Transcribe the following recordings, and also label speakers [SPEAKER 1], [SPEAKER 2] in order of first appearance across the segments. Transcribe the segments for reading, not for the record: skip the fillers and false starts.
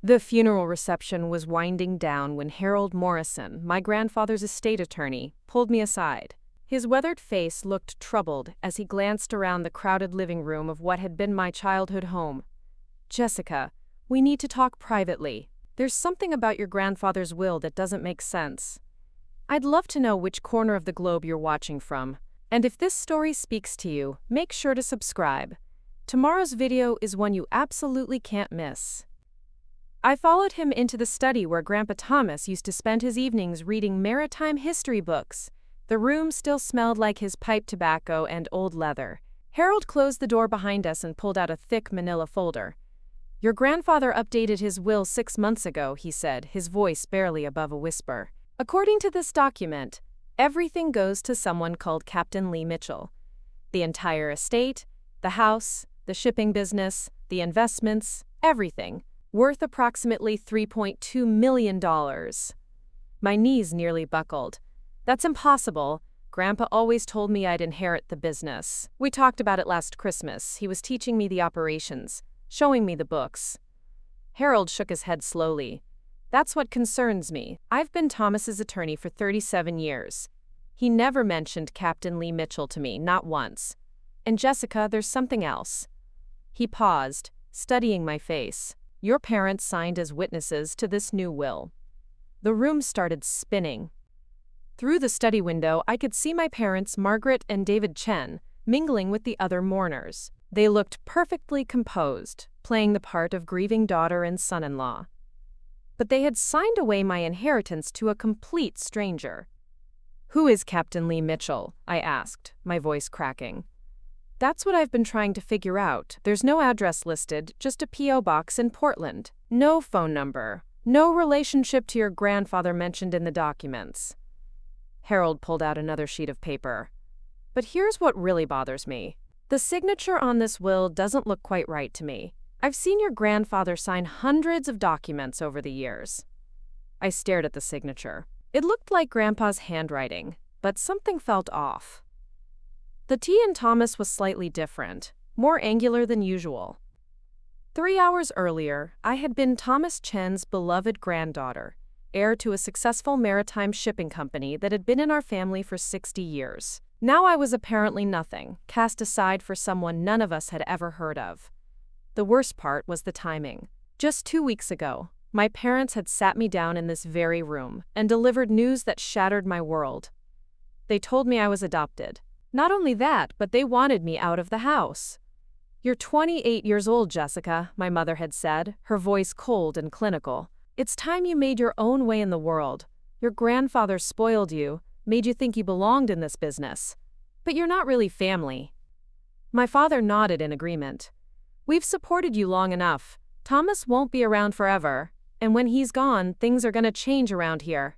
[SPEAKER 1] The funeral reception was winding down when Harold Morrison, my grandfather's estate attorney, pulled me aside. His weathered face looked troubled as he glanced around the crowded living room of what had been my childhood home. "Jessica, we need to talk privately. There's something about your grandfather's will that doesn't make sense. I'd love to know which corner of the globe you're watching from. And if this story speaks to you, make sure to subscribe. Tomorrow's video is one you absolutely can't miss." I followed him into the study where Grandpa Thomas used to spend his evenings reading maritime history books. The room still smelled like his pipe tobacco and old leather. Harold closed the door behind us and pulled out a thick manila folder. "Your grandfather updated his will 6 months ago," he said, his voice barely above a whisper. "According to this document, everything goes to someone called Captain Lee Mitchell. The entire estate, the house, the shipping business, the investments, everything, worth approximately $3.2 million. My knees nearly buckled. "That's impossible. Grandpa always told me I'd inherit the business. We talked about it last Christmas. He was teaching me the operations, showing me the books." Harold shook his head slowly. "That's what concerns me. I've been Thomas's attorney for 37 years. He never mentioned Captain Lee Mitchell to me, not once. And Jessica, there's something else." He paused, studying my face. "Your parents signed as witnesses to this new will." The room started spinning. Through the study window, I could see my parents, Margaret and David Chen, mingling with the other mourners. They looked perfectly composed, playing the part of grieving daughter and son-in-law. But they had signed away my inheritance to a complete stranger. "Who is Captain Lee Mitchell?" I asked, my voice cracking. "That's what I've been trying to figure out. There's no address listed, just a P.O. box in Portland. No phone number. No relationship to your grandfather mentioned in the documents." Harold pulled out another sheet of paper. "But here's what really bothers me. The signature on this will doesn't look quite right to me. I've seen your grandfather sign hundreds of documents over the years." I stared at the signature. It looked like Grandpa's handwriting, but something felt off. The T in Thomas was slightly different, more angular than usual. 3 hours earlier, I had been Thomas Chen's beloved granddaughter, heir to a successful maritime shipping company that had been in our family for 60 years. Now I was apparently nothing, cast aside for someone none of us had ever heard of. The worst part was the timing. Just 2 weeks ago, my parents had sat me down in this very room and delivered news that shattered my world. They told me I was adopted. Not only that, but they wanted me out of the house. "You're 28 years old, Jessica," my mother had said, her voice cold and clinical. "It's time you made your own way in the world. Your grandfather spoiled you, made you think you belonged in this business. But you're not really family." My father nodded in agreement. "We've supported you long enough. Thomas won't be around forever, and when he's gone, things are gonna change around here."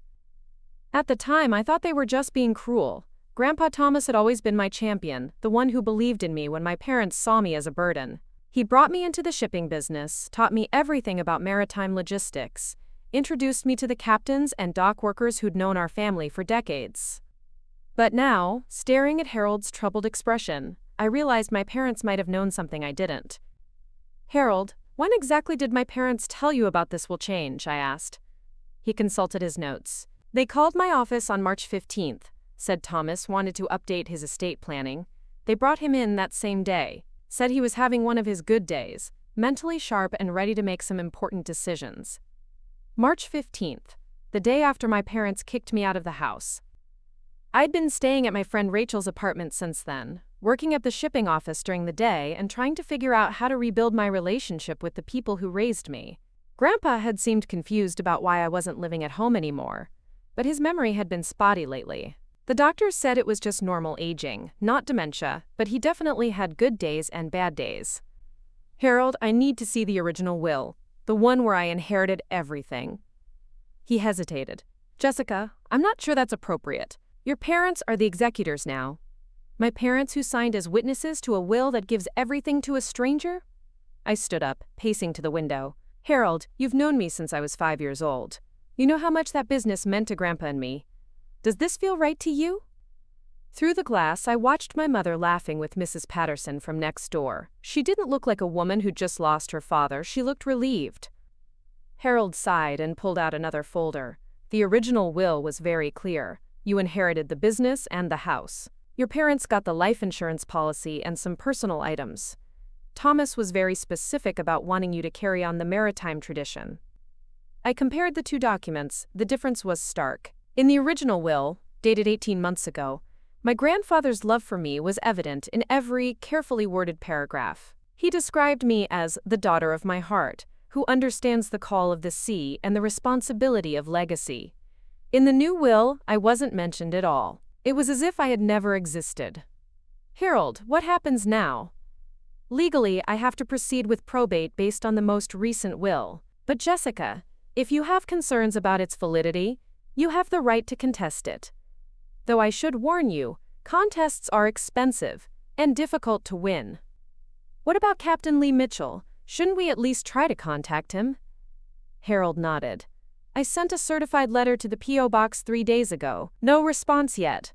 [SPEAKER 1] At the time, I thought they were just being cruel. Grandpa Thomas had always been my champion, the one who believed in me when my parents saw me as a burden. He brought me into the shipping business, taught me everything about maritime logistics, introduced me to the captains and dock workers who'd known our family for decades. But now, staring at Harold's troubled expression, I realized my parents might have known something I didn't. "Harold, when exactly did my parents tell you about this will change?" I asked. He consulted his notes. "They called my office on March 15th. Said Thomas wanted to update his estate planning. They brought him in that same day. Said he was having one of his good days, mentally sharp and ready to make some important decisions." March 15th, the day after my parents kicked me out of the house. I'd been staying at my friend Rachel's apartment since then, working at the shipping office during the day and trying to figure out how to rebuild my relationship with the people who raised me. Grandpa had seemed confused about why I wasn't living at home anymore, but his memory had been spotty lately. The doctors said it was just normal aging, not dementia, but he definitely had good days and bad days. "Harold, I need to see the original will, the one where I inherited everything." He hesitated. "Jessica, I'm not sure that's appropriate. Your parents are the executors now." "My parents who signed as witnesses to a will that gives everything to a stranger?" I stood up, pacing to the window. "Harold, you've known me since I was 5 years old. You know how much that business meant to Grandpa and me. Does this feel right to you?" Through the glass, I watched my mother laughing with Mrs. Patterson from next door. She didn't look like a woman who'd just lost her father. She looked relieved. Harold sighed and pulled out another folder. The original will was very clear. You inherited the business and the house. Your parents got the life insurance policy and some personal items. Thomas was very specific about wanting you to carry on the maritime tradition. I compared the two documents. The difference was stark. In the original will, dated 18 months ago, my grandfather's love for me was evident in every carefully worded paragraph. He described me as the daughter of my heart, who understands the call of the sea and the responsibility of legacy. In the new will, I wasn't mentioned at all. It was as if I had never existed. Harold, what happens now? Legally, I have to proceed with probate based on the most recent will. But Jessica, if you have concerns about its validity, you have the right to contest it. Though I should warn you, contests are expensive and difficult to win. What about Captain Lee Mitchell? Shouldn't we at least try to contact him? Harold nodded. I sent a certified letter to the P.O. Box 3 days ago. No response yet.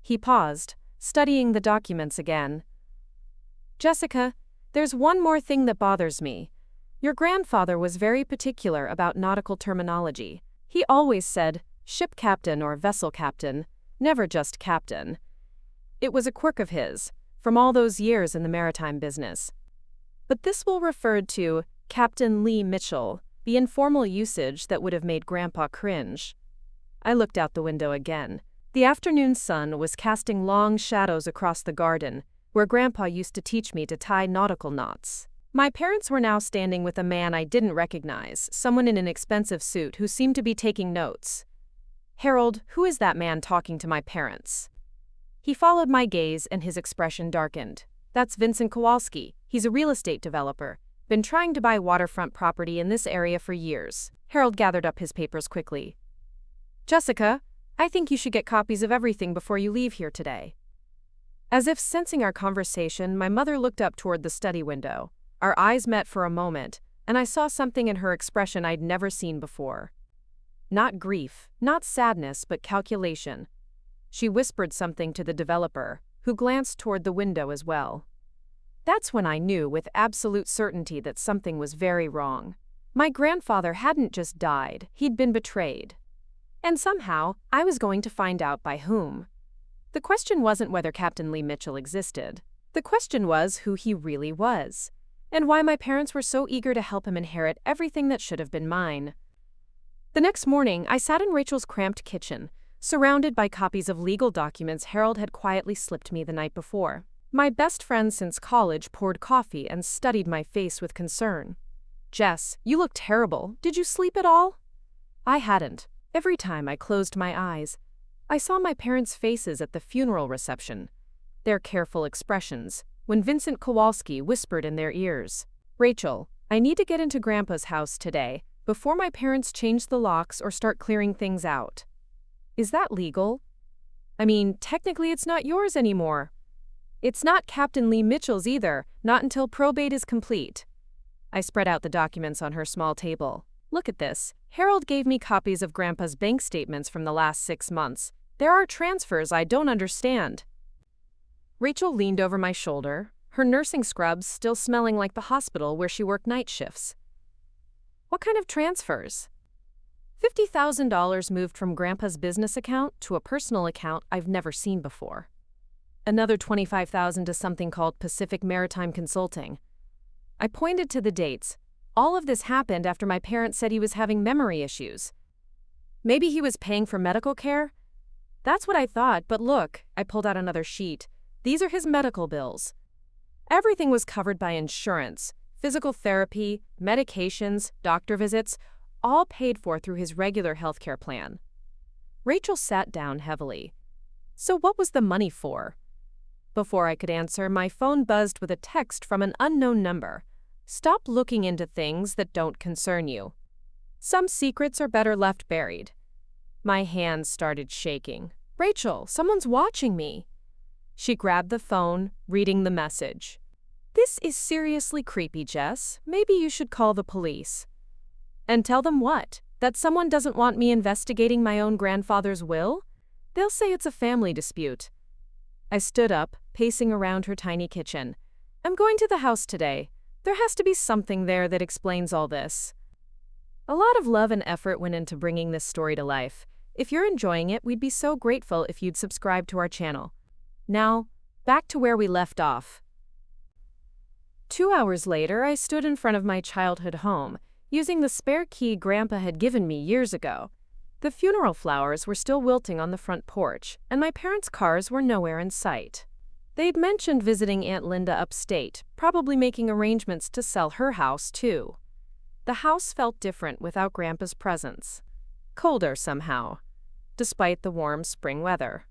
[SPEAKER 1] He paused, studying the documents again. Jessica, there's one more thing that bothers me. Your grandfather was very particular about nautical terminology. He always said ship captain or vessel captain, never just captain. It was a quirk of his, from all those years in the maritime business. But this will refer to Captain Lee Mitchell, the informal usage that would have made Grandpa cringe. I looked out the window again. The afternoon sun was casting long shadows across the garden, where Grandpa used to teach me to tie nautical knots. My parents were now standing with a man I didn't recognize, someone in an expensive suit who seemed to be taking notes. Harold, who is that man talking to my parents? He followed my gaze and his expression darkened. That's Vincent Kowalski. He's a real estate developer. Been trying to buy waterfront property in this area for years. Harold gathered up his papers quickly. Jessica, I think you should get copies of everything before you leave here today. As if sensing our conversation, my mother looked up toward the study window. Our eyes met for a moment, and I saw something in her expression I'd never seen before. Not grief, not sadness, but calculation. She whispered something to the developer, who glanced toward the window as well. That's when I knew with absolute certainty that something was very wrong. My grandfather hadn't just died, he'd been betrayed. And somehow, I was going to find out by whom. The question wasn't whether Captain Lee Mitchell existed. The question was who he really was, and why my parents were so eager to help him inherit everything that should have been mine. The next morning, I sat in Rachel's cramped kitchen, surrounded by copies of legal documents Harold had quietly slipped me the night before. My best friend since college poured coffee and studied my face with concern. Jess, you look terrible. Did you sleep at all? I hadn't. Every time I closed my eyes, I saw my parents' faces at the funeral reception, their careful expressions, when Vincent Kowalski whispered in their ears, Rachel, I need to get into Grandpa's house today, before my parents change the locks or start clearing things out. Is that legal? I mean, technically it's not yours anymore. It's not Captain Lee Mitchell's either, not until probate is complete. I spread out the documents on her small table. Look at this. Harold gave me copies of Grandpa's bank statements from the last 6 months. There are transfers I don't understand. Rachel leaned over my shoulder, her nursing scrubs still smelling like the hospital where she worked night shifts. What kind of transfers? $50,000 moved from Grandpa's business account to a personal account I've never seen before. Another $25,000 to something called Pacific Maritime Consulting. I pointed to the dates. All of this happened after my parents said he was having memory issues. Maybe he was paying for medical care? That's what I thought, but look, I pulled out another sheet. These are his medical bills. Everything was covered by insurance, physical therapy, medications, doctor visits, all paid for through his regular healthcare plan. Rachel sat down heavily. So what was the money for? Before I could answer, my phone buzzed with a text from an unknown number. Stop looking into things that don't concern you. Some secrets are better left buried. My hands started shaking. Rachel, someone's watching me. She grabbed the phone, reading the message. This is seriously creepy, Jess. Maybe you should call the police. And tell them what? That someone doesn't want me investigating my own grandfather's will? They'll say it's a family dispute. I stood up, pacing around her tiny kitchen. I'm going to the house today. There has to be something there that explains all this. A lot of love and effort went into bringing this story to life. If you're enjoying it, we'd be so grateful if you'd subscribe to our channel. Now, back to where we left off. 2 hours later, I stood in front of my childhood home, using the spare key Grandpa had given me years ago. The funeral flowers were still wilting on the front porch, and my parents' cars were nowhere in sight. They'd mentioned visiting Aunt Linda upstate, probably making arrangements to sell her house, too. The house felt different without Grandpa's presence. Colder somehow, despite the warm spring weather.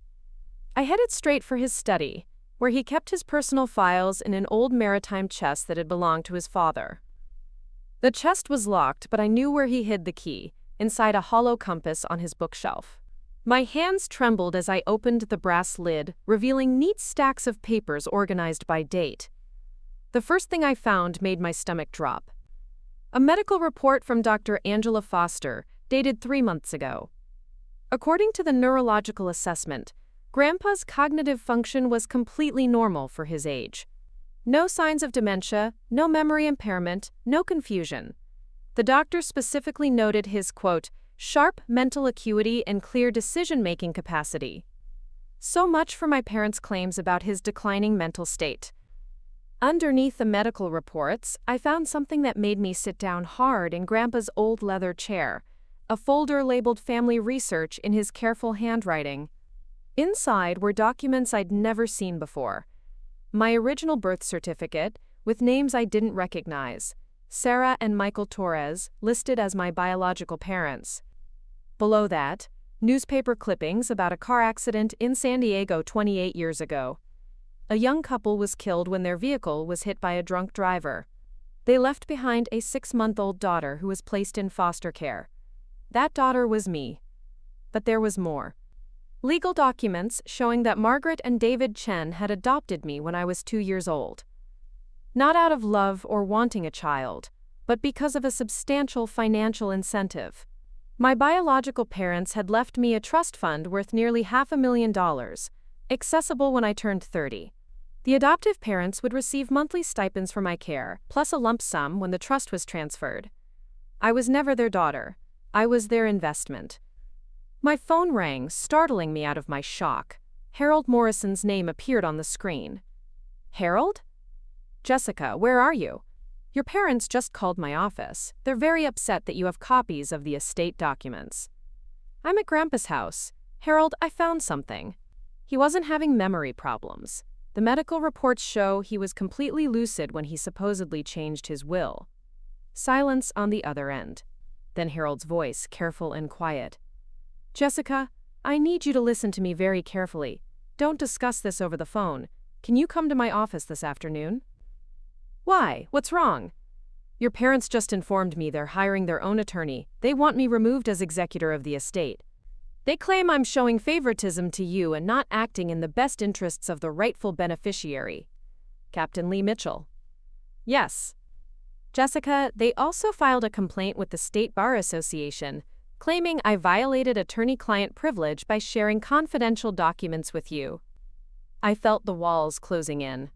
[SPEAKER 1] I headed straight for his study, where he kept his personal files in an old maritime chest that had belonged to his father. The chest was locked, but I knew where he hid the key, inside a hollow compass on his bookshelf. My hands trembled as I opened the brass lid, revealing neat stacks of papers organized by date. The first thing I found made my stomach drop. A medical report from Dr. Angela Foster, dated 3 months ago. According to the neurological assessment, Grandpa's cognitive function was completely normal for his age. No signs of dementia, no memory impairment, no confusion. The doctor specifically noted his, quote, sharp mental acuity and clear decision-making capacity. So much for my parents' claims about his declining mental state. Underneath the medical reports, I found something that made me sit down hard in Grandpa's old leather chair, a folder labeled Family Research in his careful handwriting. Inside were documents I'd never seen before. My original birth certificate, with names I didn't recognize, Sarah and Michael Torres, listed as my biological parents. Below that, newspaper clippings about a car accident in San Diego 28 years ago. A young couple was killed when their vehicle was hit by a drunk driver. They left behind a 6-month-old daughter who was placed in foster care. That daughter was me. But there was more. Legal documents showing that Margaret and David Chen had adopted me when I was 2 years old. Not out of love or wanting a child, but because of a substantial financial incentive. My biological parents had left me a trust fund worth nearly $500,000, accessible when I turned 30. The adoptive parents would receive monthly stipends for my care, plus a lump sum when the trust was transferred. I was never their daughter. I was their investment. My phone rang, startling me out of my shock. Harold Morrison's name appeared on the screen. Harold? Jessica, where are you? Your parents just called my office. They're very upset that you have copies of the estate documents. I'm at Grandpa's house. Harold, I found something. He wasn't having memory problems. The medical reports show he was completely lucid when he supposedly changed his will. Silence on the other end. Then Harold's voice, careful and quiet. Jessica, I need you to listen to me very carefully. Don't discuss this over the phone. Can you come to my office this afternoon? Why? What's wrong? Your parents just informed me they're hiring their own attorney. They want me removed as executor of the estate. They claim I'm showing favoritism to you and not acting in the best interests of the rightful beneficiary. Captain Lee Mitchell. Yes. Jessica, they also filed a complaint with the State Bar Association, claiming I violated attorney-client privilege by sharing confidential documents with you. I felt the walls closing in.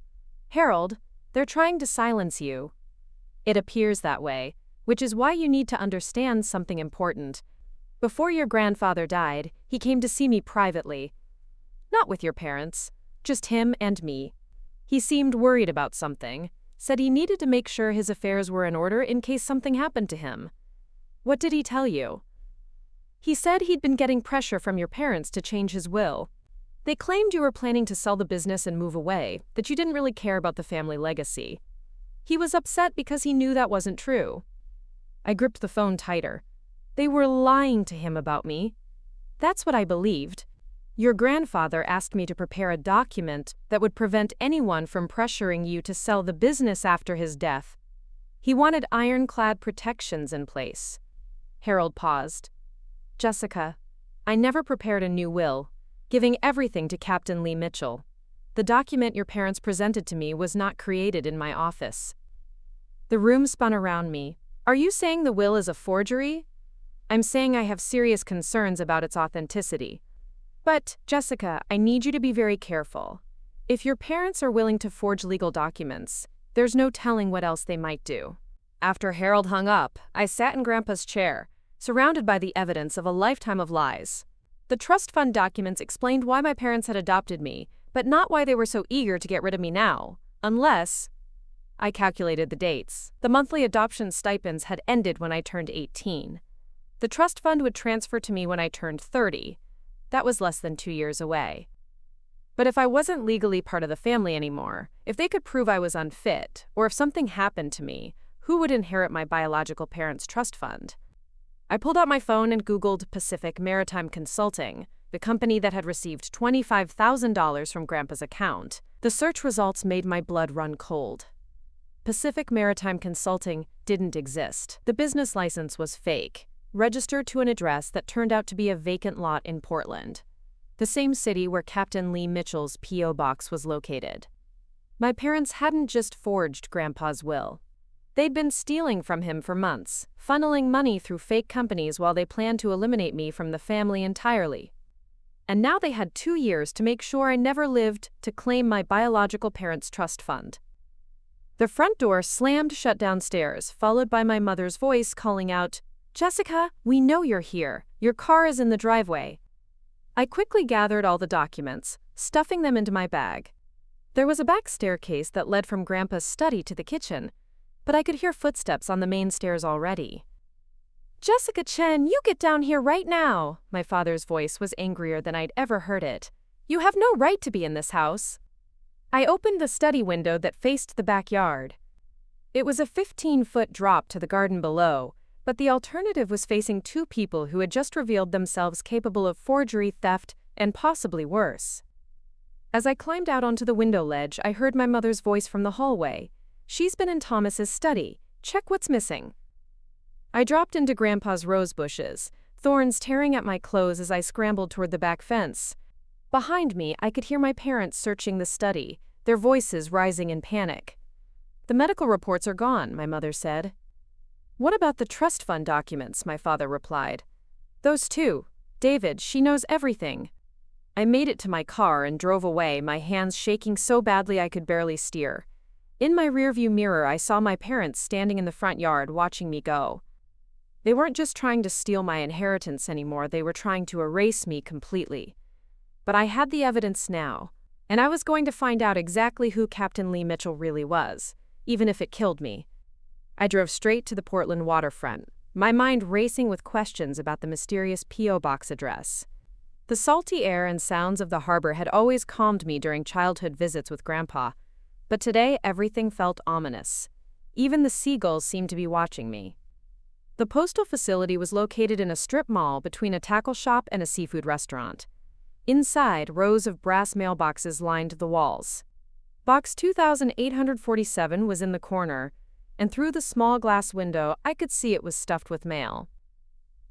[SPEAKER 1] Harold, they're trying to silence you. It appears that way, which is why you need to understand something important. Before your grandfather died, he came to see me privately. Not with your parents, just him and me. He seemed worried about something, said he needed to make sure his affairs were in order in case something happened to him. What did he tell you? He said he'd been getting pressure from your parents to change his will. They claimed you were planning to sell the business and move away, that you didn't really care about the family legacy. He was upset because he knew that wasn't true. I gripped the phone tighter. They were lying to him about me. That's what I believed. Your grandfather asked me to prepare a document that would prevent anyone from pressuring you to sell the business after his death. He wanted ironclad protections in place. Harold paused. Jessica, I never prepared a new will, giving everything to Captain Lee Mitchell. The document your parents presented to me was not created in my office. The room spun around me. Are you saying the will is a forgery? I'm saying I have serious concerns about its authenticity. But, Jessica, I need you to be very careful. If your parents are willing to forge legal documents, there's no telling what else they might do. After Harold hung up, I sat in Grandpa's chair, surrounded by the evidence of a lifetime of lies. The trust fund documents explained why my parents had adopted me, but not why they were so eager to get rid of me now, unless… I calculated the dates. The monthly adoption stipends had ended when I turned 18. The trust fund would transfer to me when I turned 30. That was less than 2 years away. But if I wasn't legally part of the family anymore, if they could prove I was unfit, or if something happened to me, who would inherit my biological parents' trust fund? I pulled out my phone and Googled Pacific Maritime Consulting, the company that had received $25,000 from Grandpa's account. The search results made my blood run cold. Pacific Maritime Consulting didn't exist. The business license was fake, registered to an address that turned out to be a vacant lot in Portland, the same city where Captain Lee Mitchell's P.O. box was located. My parents hadn't just forged Grandpa's will. They'd been stealing from him for months, funneling money through fake companies while they planned to eliminate me from the family entirely. And now they had 2 years to make sure I never lived to claim my biological parents' trust fund. The front door slammed shut downstairs, followed by my mother's voice calling out, "Jessica, we know you're here. Your car is in the driveway." I quickly gathered all the documents, stuffing them into my bag. There was a back staircase that led from Grandpa's study to the kitchen, but I could hear footsteps on the main stairs already. "Jessica Chen, you get down here right now!" My father's voice was angrier than I'd ever heard it. "You have no right to be in this house." I opened the study window that faced the backyard. It was a 15-foot drop to the garden below, but the alternative was facing 2 people who had just revealed themselves capable of forgery, theft, and possibly worse. As I climbed out onto the window ledge, I heard my mother's voice from the hallway. "She's been in Thomas's study. Check what's missing." I dropped into Grandpa's rose bushes, thorns tearing at my clothes as I scrambled toward the back fence. Behind me, I could hear my parents searching the study, their voices rising in panic. "The medical reports are gone," my mother said. "What about the trust fund documents?" my father replied. "Those too. David, she knows everything." I made it to my car and drove away, my hands shaking so badly I could barely steer. In my rearview mirror, I saw my parents standing in the front yard watching me go. They weren't just trying to steal my inheritance anymore, they were trying to erase me completely. But I had the evidence now, and I was going to find out exactly who Captain Lee Mitchell really was, even if it killed me. I drove straight to the Portland waterfront, my mind racing with questions about the mysterious P.O. box address. The salty air and sounds of the harbor had always calmed me during childhood visits with Grandpa, but today everything felt ominous. Even the seagulls seemed to be watching me. The postal facility was located in a strip mall between a tackle shop and a seafood restaurant. Inside, rows of brass mailboxes lined the walls. Box 2847 was in the corner, and through the small glass window I could see it was stuffed with mail.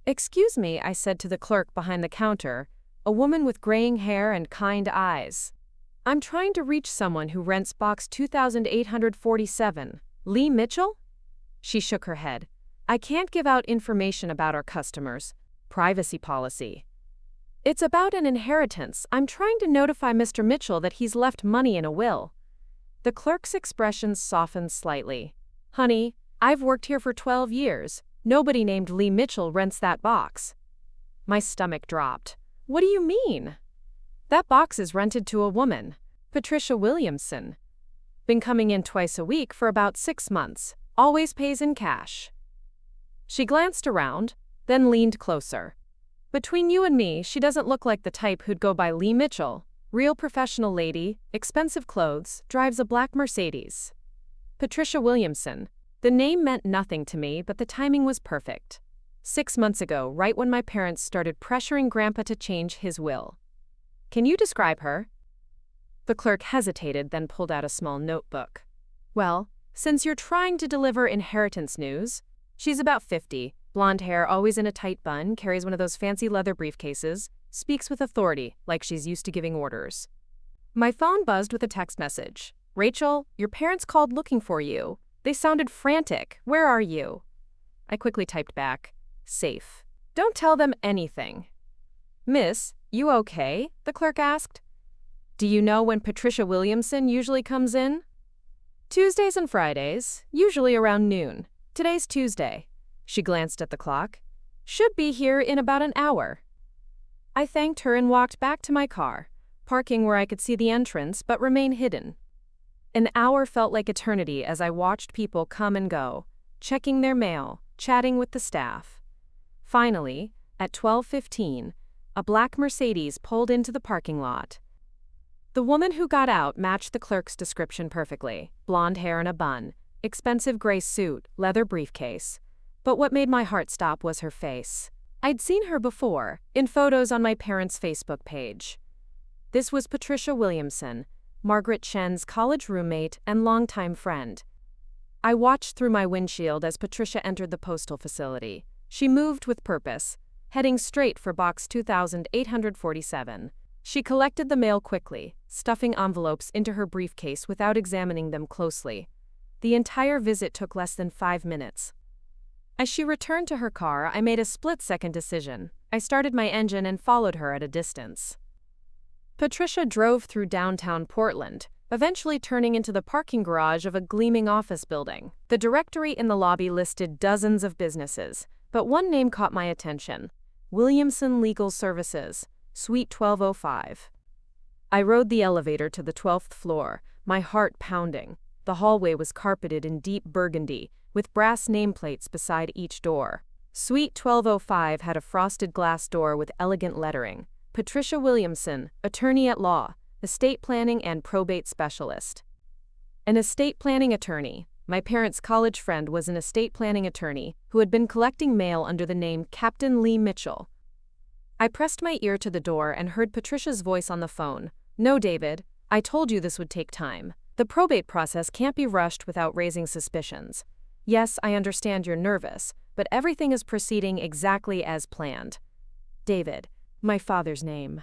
[SPEAKER 1] "Excuse me," I said to the clerk behind the counter, a woman with graying hair and kind eyes. "I'm trying to reach someone who rents box 2847. Lee Mitchell?" She shook her head. "I can't give out information about our customers. Privacy policy." "It's about an inheritance. I'm trying to notify Mr. Mitchell that he's left money in a will." The clerk's expression softened slightly. "Honey, I've worked here for 12 years. Nobody named Lee Mitchell rents that box." My stomach dropped. "What do you mean?" "That box is rented to a woman, Patricia Williamson. Been coming in twice a week for about 6 months. Always pays in cash." She glanced around, then leaned closer. "Between you and me, she doesn't look like the type who'd go by Lee Mitchell. Real professional lady, expensive clothes, drives a black Mercedes." Patricia Williamson. The name meant nothing to me, but the timing was perfect. 6 months ago, right when my parents started pressuring Grandpa to change his will. "Can you describe her?" The clerk hesitated, then pulled out a small notebook. "Well, since you're trying to deliver inheritance news, she's about 50, blonde hair, always in a tight bun, carries one of those fancy leather briefcases, speaks with authority, like she's used to giving orders." My phone buzzed with a text message. "Rachel, your parents called looking for you. They sounded frantic. Where are you?" I quickly typed back, "Safe. Don't tell them anything." "Miss, you okay?" the clerk asked. "Do you know when Patricia Williamson usually comes in?" "Tuesdays and Fridays, usually around noon. Today's Tuesday. She glanced at the clock. Should be here in about an hour. I thanked her and walked back to my car, parking where I could see the entrance but remain hidden. An hour felt like eternity as I watched people come and go, checking their mail, chatting with the staff. Finally, at 12:15, a black Mercedes pulled into the parking lot. The woman who got out matched the clerk's description perfectly: blonde hair in a bun, expensive gray suit, leather briefcase. But what made my heart stop was her face. I'd seen her before, in photos on my parents' Facebook page. This was Patricia Williamson, Margaret Chen's college roommate and longtime friend. I watched through my windshield as Patricia entered the postal facility. She moved with purpose, heading straight for box 2847. She collected the mail quickly, stuffing envelopes into her briefcase without examining them closely. The entire visit took less than 5 minutes. As she returned to her car, I made a split-second decision. I started my engine and followed her at a distance. Patricia drove through downtown Portland, eventually turning into the parking garage of a gleaming office building. The directory in the lobby listed dozens of businesses, but one name caught my attention: Williamson Legal Services, Suite 1205. I rode the elevator to the 12th floor, my heart pounding. The hallway was carpeted in deep burgundy, with brass nameplates beside each door. Suite 1205 had a frosted glass door with elegant lettering: Patricia Williamson, attorney at law, estate planning and probate specialist. An estate planning attorney. My parents' college friend was an estate planning attorney who had been collecting mail under the name Captain Lee Mitchell. I pressed my ear to the door and heard Patricia's voice on the phone. "No, David, I told you this would take time. The probate process can't be rushed without raising suspicions. Yes, I understand you're nervous, but everything is proceeding exactly as planned." David, my father's name.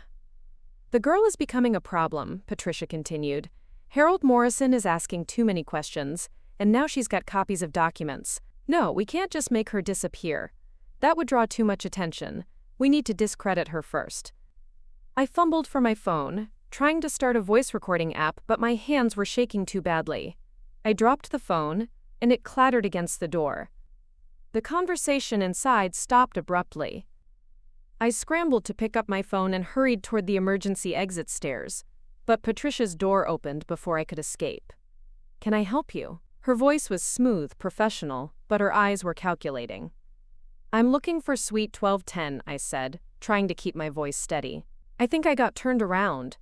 [SPEAKER 1] "The girl is becoming a problem," Patricia continued. "Harold Morrison is asking too many questions, and now she's got copies of documents. No, we can't just make her disappear. That would draw too much attention. We need to discredit her first." I fumbled for my phone, trying to start a voice recording app, but my hands were shaking too badly. I dropped the phone, and it clattered against the door. The conversation inside stopped abruptly. I scrambled to pick up my phone and hurried toward the emergency exit stairs, but Patricia's door opened before I could escape. "Can I help you?" Her voice was smooth, professional, but her eyes were calculating. "I'm looking for Suite 1210, I said, trying to keep my voice steady. "I think I got turned around."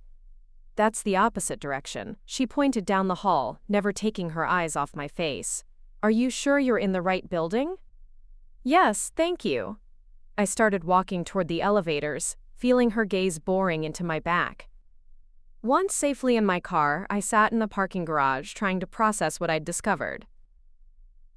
[SPEAKER 1] "That's the opposite direction." She pointed down the hall, never taking her eyes off my face. "Are you sure you're in the right building?" "Yes, thank you." I started walking toward the elevators, feeling her gaze boring into my back. Once safely in my car, I sat in the parking garage trying to process what I'd discovered.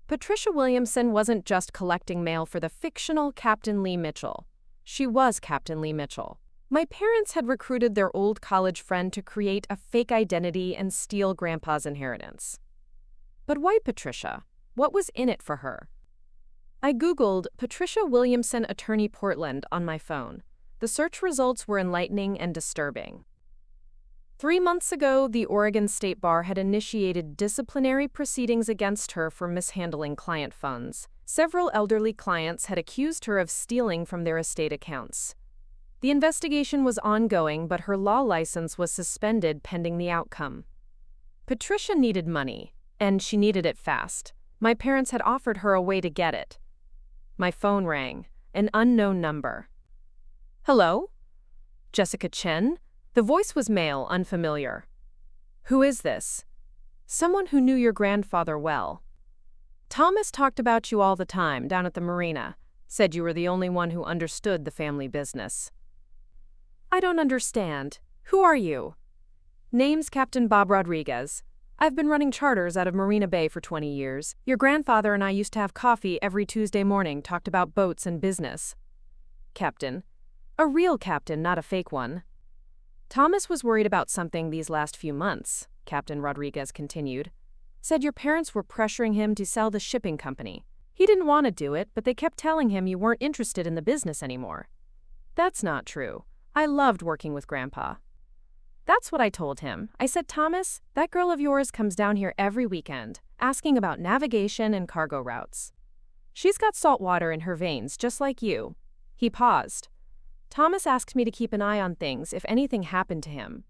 [SPEAKER 1] Patricia Williamson wasn't just collecting mail for the fictional Captain Lee Mitchell. She was Captain Lee Mitchell. My parents had recruited their old college friend to create a fake identity and steal Grandpa's inheritance. But why Patricia? What was in it for her? I Googled Patricia Williamson Attorney Portland on my phone. The search results were enlightening and disturbing. 3 months ago, the Oregon State Bar had initiated disciplinary proceedings against her for mishandling client funds. Several elderly clients had accused her of stealing from their estate accounts. The investigation was ongoing, but her law license was suspended pending the outcome. Patricia needed money, and she needed it fast. My parents had offered her a way to get it. My phone rang, an unknown number. "Hello? Jessica Chen?" The voice was male, unfamiliar. "Who is this?" "Someone who knew your grandfather well. Thomas talked about you all the time down at the marina, said you were the only one who understood the family business." "I don't understand. Who are you?" "Name's Captain Bob Rodriguez. I've been running charters out of Marina Bay for 20 years. Your grandfather and I used to have coffee every Tuesday morning, talked about boats and business." "Captain. A real captain, not a fake one." "Thomas was worried about something these last few months," Captain Rodriguez continued. "Said your parents were pressuring him to sell the shipping company. He didn't want to do it, but they kept telling him you weren't interested in the business anymore." "That's not true. I loved working with Grandpa." "That's what I told him. I said, Thomas, that girl of yours comes down here every weekend, asking about navigation and cargo routes. She's got salt water in her veins, just like you. He paused. Thomas asked me to keep an eye on things if anything happened to him.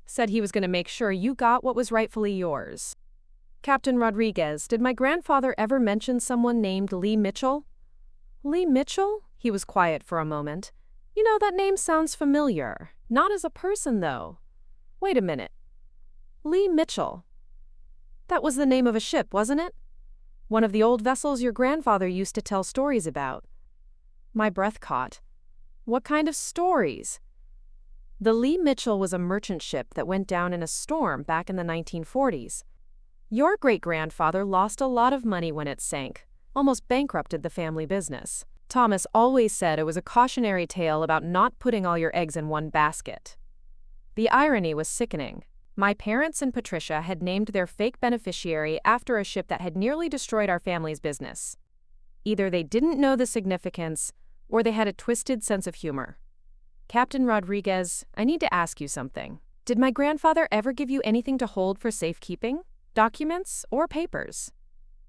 [SPEAKER 1] Said he was going to make sure you got what was rightfully yours. Captain Rodriguez, did my grandfather ever mention someone named Lee Mitchell? Lee Mitchell? He was quiet for a moment. You know, that name sounds familiar. Not as a person, though. Wait a minute. Lee Mitchell. That was the name of a ship, wasn't it? One of the old vessels your grandfather used to tell stories about. My breath caught. What kind of stories? The Lee Mitchell was a merchant ship that went down in a storm back in the 1940s. Your great-grandfather lost a lot of money when it sank, almost bankrupted the family business. Thomas always said it was a cautionary tale about not putting all your eggs in one basket. The irony was sickening. My parents and Patricia had named their fake beneficiary after a ship that had nearly destroyed our family's business. Either they didn't know the significance, or they had a twisted sense of humor. Captain Rodriguez, I need to ask you something. Did my grandfather ever give you anything to hold for safekeeping? Documents or papers?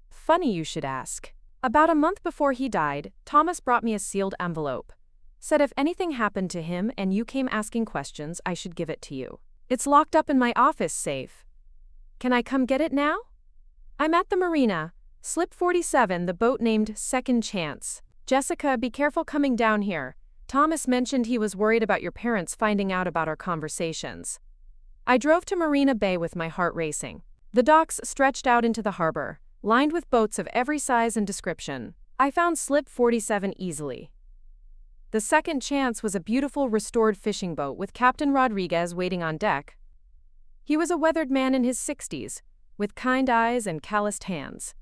[SPEAKER 1] Funny you should ask. About a month before he died, Thomas brought me a sealed envelope. Said if anything happened to him and you came asking questions, I should give it to you. It's locked up in my office safe. Can I come get it now? I'm at the marina. Slip 47, the boat named Second Chance. Jessica, be careful coming down here. Thomas mentioned he was worried about your parents finding out about our conversations. I drove to Marina Bay with my heart racing. The docks stretched out into the harbor, lined with boats of every size and description. I found Slip 47 easily. The Second Chance was a beautiful restored fishing boat with Captain Rodriguez waiting on deck. He was a weathered man in his 60s, with kind eyes and calloused hands.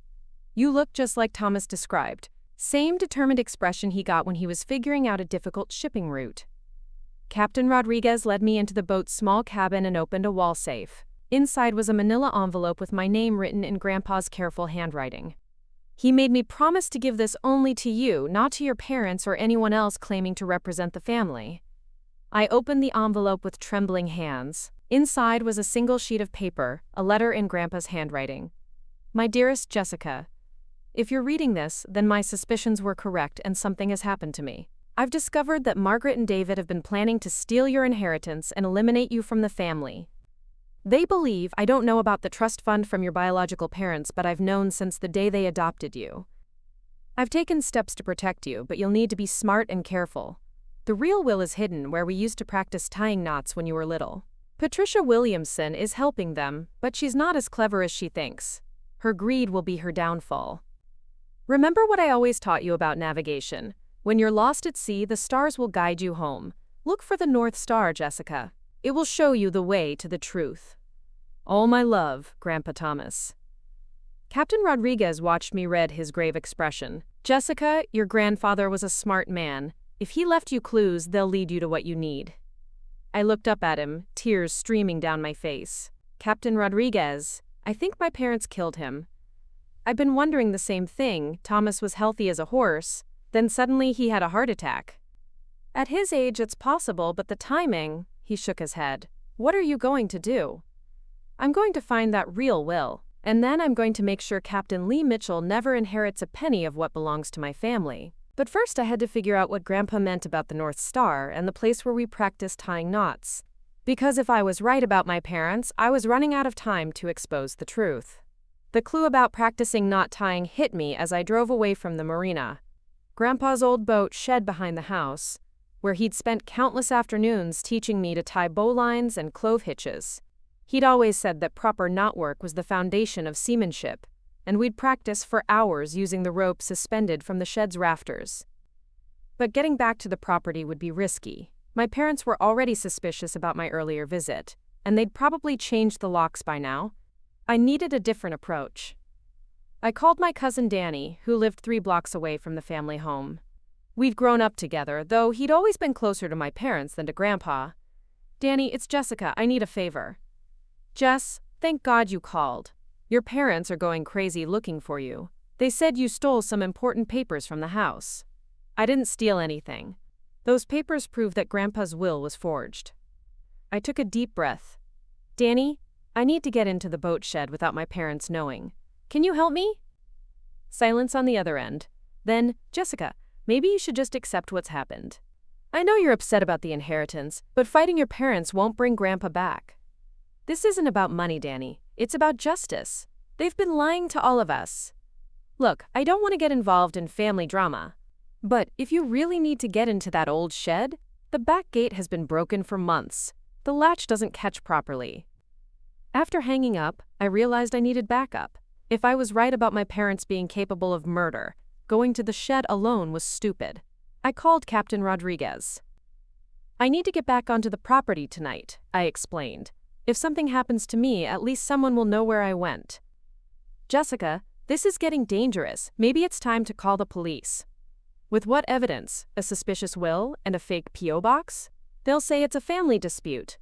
[SPEAKER 1] You look just like Thomas described. Same determined expression he got when he was figuring out a difficult shipping route. Captain Rodriguez led me into the boat's small cabin and opened a wall safe. Inside was a manila envelope with my name written in Grandpa's careful handwriting. He made me promise to give this only to you, not to your parents or anyone else claiming to represent the family. I opened the envelope with trembling hands. Inside was a single sheet of paper, a letter in Grandpa's handwriting. My dearest Jessica, if you're reading this, then my suspicions were correct and something has happened to me. I've discovered that Margaret and David have been planning to steal your inheritance and eliminate you from the family. They believe I don't know about the trust fund from your biological parents, but I've known since the day they adopted you. I've taken steps to protect you, but you'll need to be smart and careful. The real will is hidden where we used to practice tying knots when you were little. Patricia Williamson is helping them, but she's not as clever as she thinks. Her greed will be her downfall. Remember what I always taught you about navigation. When you're lost at sea, the stars will guide you home. Look for the North Star, Jessica. It will show you the way to the truth. All my love, Grandpa Thomas. Captain Rodriguez watched me read his grave expression. Jessica, your grandfather was a smart man. If he left you clues, they'll lead you to what you need. I looked up at him, tears streaming down my face. Captain Rodriguez, I think my parents killed him. I've been wondering the same thing. Thomas was healthy as a horse, then suddenly he had a heart attack. At his age, it's possible, but the timing, he shook his head. What are you going to do? I'm going to find that real will, and then I'm going to make sure Captain Lee Mitchell never inherits a penny of what belongs to my family. But first I had to figure out what Grandpa meant about the North Star and the place where we practiced tying knots. Because if I was right about my parents, I was running out of time to expose the truth. The clue about practicing knot tying hit me as I drove away from the marina. Grandpa's old boat shed behind the house, where he'd spent countless afternoons teaching me to tie bowlines and clove hitches. He'd always said that proper knot work was the foundation of seamanship, and we'd practice for hours using the rope suspended from the shed's rafters. But getting back to the property would be risky. My parents were already suspicious about my earlier visit, and they'd probably changed the locks by now. I needed a different approach. I called my cousin Danny, who lived 3 blocks away from the family home. We'd grown up together, though he'd always been closer to my parents than to Grandpa. Danny, it's Jessica. I need a favor. Jess, thank God you called. Your parents are going crazy looking for you. They said you stole some important papers from the house. I didn't steal anything. Those papers prove that Grandpa's will was forged. I took a deep breath. Danny, I need to get into the boat shed without my parents knowing. Can you help me? Silence on the other end. Then, Jessica, maybe you should just accept what's happened. I know you're upset about the inheritance, but fighting your parents won't bring Grandpa back. This isn't about money, Danny. It's about justice. They've been lying to all of us. Look, I don't want to get involved in family drama. But if you really need to get into that old shed, the back gate has been broken for months. The latch doesn't catch properly. After hanging up, I realized I needed backup. If I was right about my parents being capable of murder, going to the shed alone was stupid. I called Captain Rodriguez. I need to get back onto the property tonight, I explained. If something happens to me, at least someone will know where I went. Jessica, this is getting dangerous. Maybe it's time to call the police. With what evidence? A suspicious will and a fake P.O. box? They'll say it's a family dispute.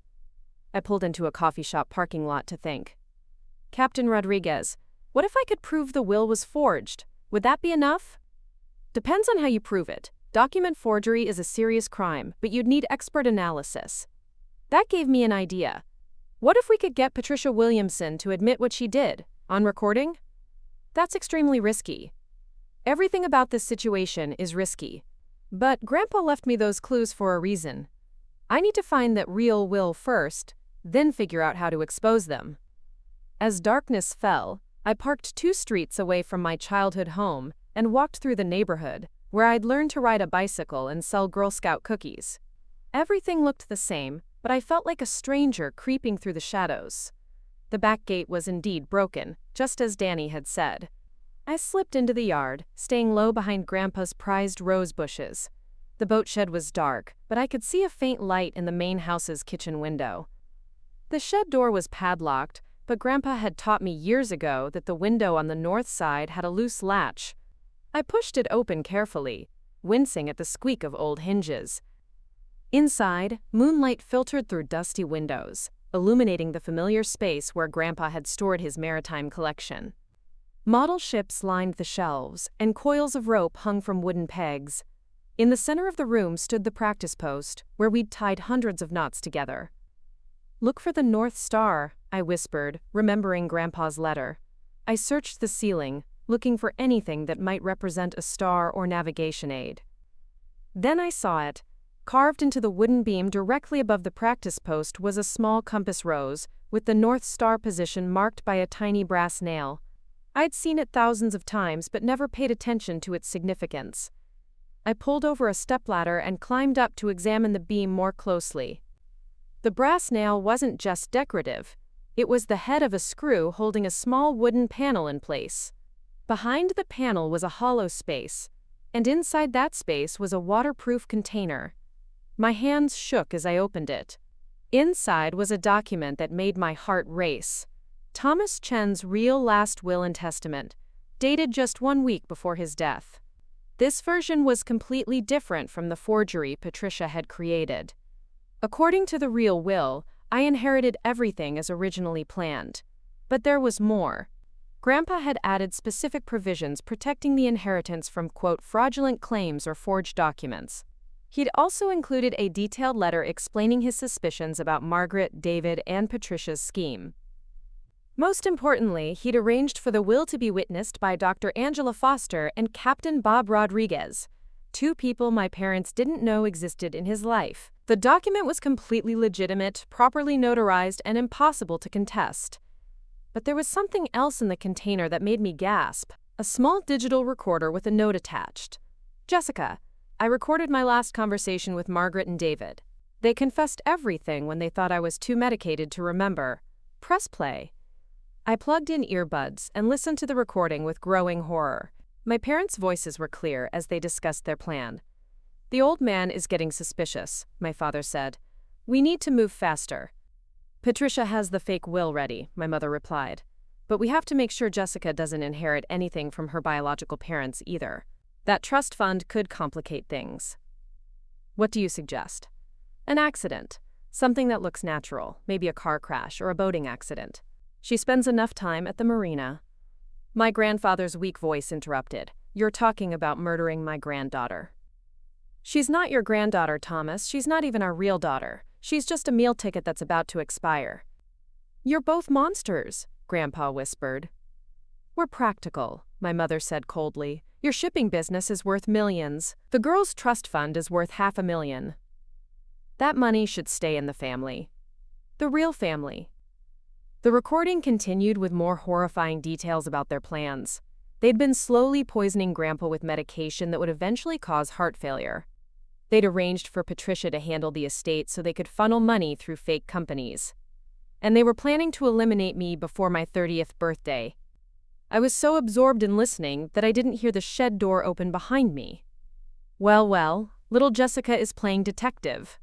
[SPEAKER 1] I pulled into a coffee shop parking lot to think. Captain Rodriguez, what if I could prove the will was forged? Would that be enough? Depends on how you prove it. Document forgery is a serious crime, but you'd need expert analysis. That gave me an idea. What if we could get Patricia Williamson to admit what she did, on recording? That's extremely risky. Everything about this situation is risky. But Grandpa left me those clues for a reason. I need to find that real will first, then figure out how to expose them. As darkness fell, I parked 2 streets away from my childhood home and walked through the neighborhood, where I'd learned to ride a bicycle and sell Girl Scout cookies. Everything looked the same, but I felt like a stranger creeping through the shadows. The back gate was indeed broken, just as Danny had said. I slipped into the yard, staying low behind Grandpa's prized rose bushes. The boat shed was dark, but I could see a faint light in the main house's kitchen window. The shed door was padlocked, but Grandpa had taught me years ago that the window on the north side had a loose latch. I pushed it open carefully, wincing at the squeak of old hinges. Inside, moonlight filtered through dusty windows, illuminating the familiar space where Grandpa had stored his maritime collection. Model ships lined the shelves, and coils of rope hung from wooden pegs. In the center of the room stood the practice post, where we'd tied hundreds of knots together. Look for the North Star, I whispered, remembering Grandpa's letter. I searched the ceiling, looking for anything that might represent a star or navigation aid. Then I saw it. Carved into the wooden beam directly above the practice post was a small compass rose, with the North Star position marked by a tiny brass nail. I'd seen it thousands of times but never paid attention to its significance. I pulled over a stepladder and climbed up to examine the beam more closely. The brass nail wasn't just decorative. It was the head of a screw holding a small wooden panel in place. Behind the panel was a hollow space, and inside that space was a waterproof container. My hands shook as I opened it. Inside was a document that made my heart race. Thomas Chen's real last will and testament, dated just 1 week before his death. This version was completely different from the forgery Patricia had created. According to the real will, I inherited everything as originally planned. But there was more. Grandpa had added specific provisions protecting the inheritance from, quote, fraudulent claims or forged documents. He'd also included a detailed letter explaining his suspicions about Margaret, David, and Patricia's scheme. Most importantly, he'd arranged for the will to be witnessed by Dr. Angela Foster and Captain Bob Rodriguez, 2 people my parents didn't know existed in his life. The document was completely legitimate, properly notarized, and impossible to contest. But there was something else in the container that made me gasp, a small digital recorder with a note attached. Jessica, I recorded my last conversation with Margaret and David. They confessed everything when they thought I was too medicated to remember. Press play. I plugged in earbuds and listened to the recording with growing horror. My parents' voices were clear as they discussed their plan. The old man is getting suspicious, my father said. We need to move faster. Patricia has the fake will ready, my mother replied. But we have to make sure Jessica doesn't inherit anything from her biological parents either. That trust fund could complicate things. What do you suggest? An accident. Something that looks natural, maybe a car crash or a boating accident. She spends enough time at the marina. My grandfather's weak voice interrupted. You're talking about murdering my granddaughter. She's not your granddaughter, Thomas. She's not even our real daughter. She's just a meal ticket that's about to expire. You're both monsters, Grandpa whispered. We're practical, my mother said coldly. Your shipping business is worth millions. The girls' trust fund is worth $500,000. That money should stay in the family. The real family. The recording continued with more horrifying details about their plans. They'd been slowly poisoning Grandpa with medication that would eventually cause heart failure. They'd arranged for Patricia to handle the estate so they could funnel money through fake companies. And they were planning to eliminate me before my 30th birthday. I was so absorbed in listening that I didn't hear the shed door open behind me. Well, little Jessica is playing detective.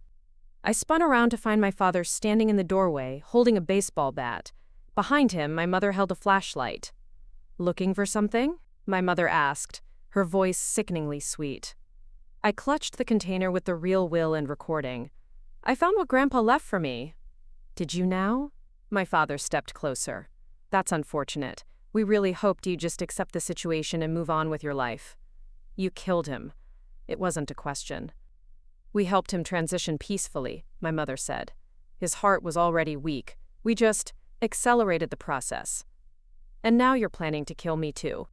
[SPEAKER 1] I spun around to find my father standing in the doorway, holding a baseball bat. Behind him, my mother held a flashlight. Looking for something? My mother asked, her voice sickeningly sweet. I clutched the container with the real will and recording. I found what Grandpa left for me. Did you now? My father stepped closer. That's unfortunate. We really hoped you'd just accept the situation and move on with your life. You killed him. It wasn't a question. We helped him transition peacefully, my mother said. His heart was already weak. We just accelerated the process. And now you're planning to kill me too.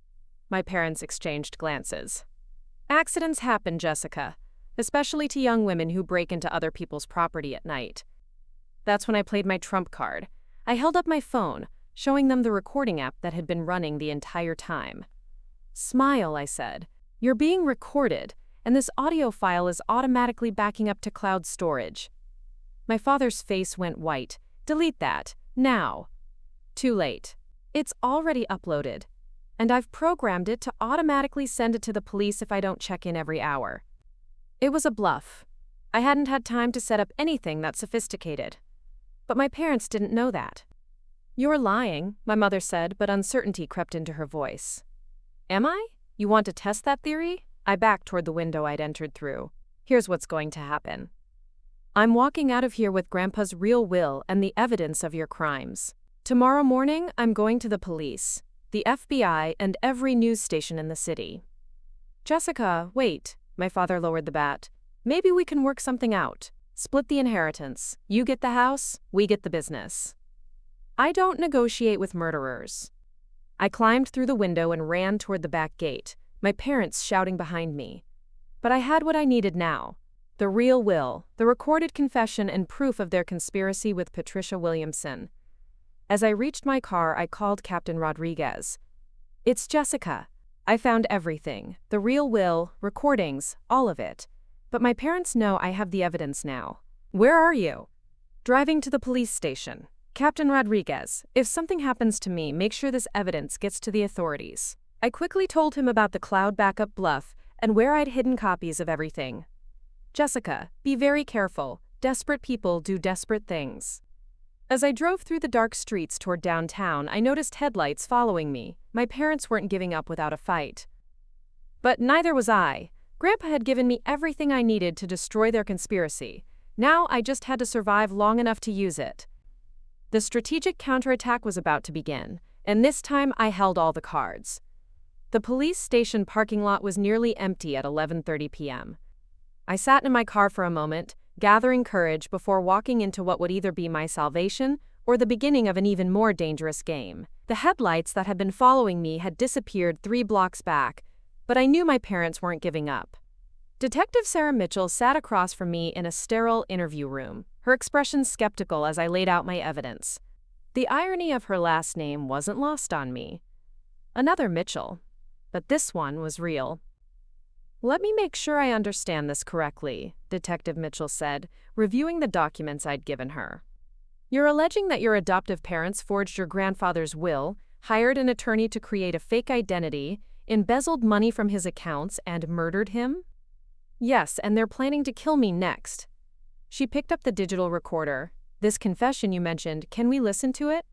[SPEAKER 1] My parents exchanged glances. Accidents happen, Jessica, especially to young women who break into other people's property at night. That's when I played my trump card. I held up my phone, showing them the recording app that had been running the entire time. Smile, I said. You're being recorded, and this audio file is automatically backing up to cloud storage. My father's face went white. Delete that, now. Too late. It's already uploaded, and I've programmed it to automatically send it to the police if I don't check in every hour. It was a bluff. I hadn't had time to set up anything that sophisticated. But my parents didn't know that. You're lying, my mother said, but uncertainty crept into her voice. Am I? You want to test that theory? I backed toward the window I'd entered through. Here's what's going to happen. I'm walking out of here with Grandpa's real will and the evidence of your crimes. Tomorrow morning, I'm going to the police, the FBI, and every news station in the city. Jessica, wait, my father lowered the bat. Maybe we can work something out. Split the inheritance. You get the house, we get the business. I don't negotiate with murderers. I climbed through the window and ran toward the back gate, my parents shouting behind me. But I had what I needed now. The real will, the recorded confession and proof of their conspiracy with Patricia Williamson. As I reached my car, I called Captain Rodriguez. It's Jessica. I found everything. The real will, recordings, all of it. But my parents know I have the evidence now. Where are you? Driving to the police station. Captain Rodriguez, if something happens to me, make sure this evidence gets to the authorities. I quickly told him about the cloud backup bluff and where I'd hidden copies of everything. Jessica, be very careful. Desperate people do desperate things. As I drove through the dark streets toward downtown, I noticed headlights following me. My parents weren't giving up without a fight. But neither was I. Grandpa had given me everything I needed to destroy their conspiracy. Now I just had to survive long enough to use it. The strategic counterattack was about to begin, and this time I held all the cards. The police station parking lot was nearly empty at 11:30 p.m. I sat in my car for a moment, gathering courage before walking into what would either be my salvation or the beginning of an even more dangerous game. The headlights that had been following me had disappeared 3 blocks back, but I knew my parents weren't giving up. Detective Sarah Mitchell sat across from me in a sterile interview room, her expression skeptical as I laid out my evidence. The irony of her last name wasn't lost on me. Another Mitchell, but this one was real. Let me make sure I understand this correctly, Detective Mitchell said, reviewing the documents I'd given her. You're alleging that your adoptive parents forged your grandfather's will, hired an attorney to create a fake identity, embezzled money from his accounts, and murdered him? Yes, and they're planning to kill me next. She picked up the digital recorder. This confession you mentioned, can we listen to it?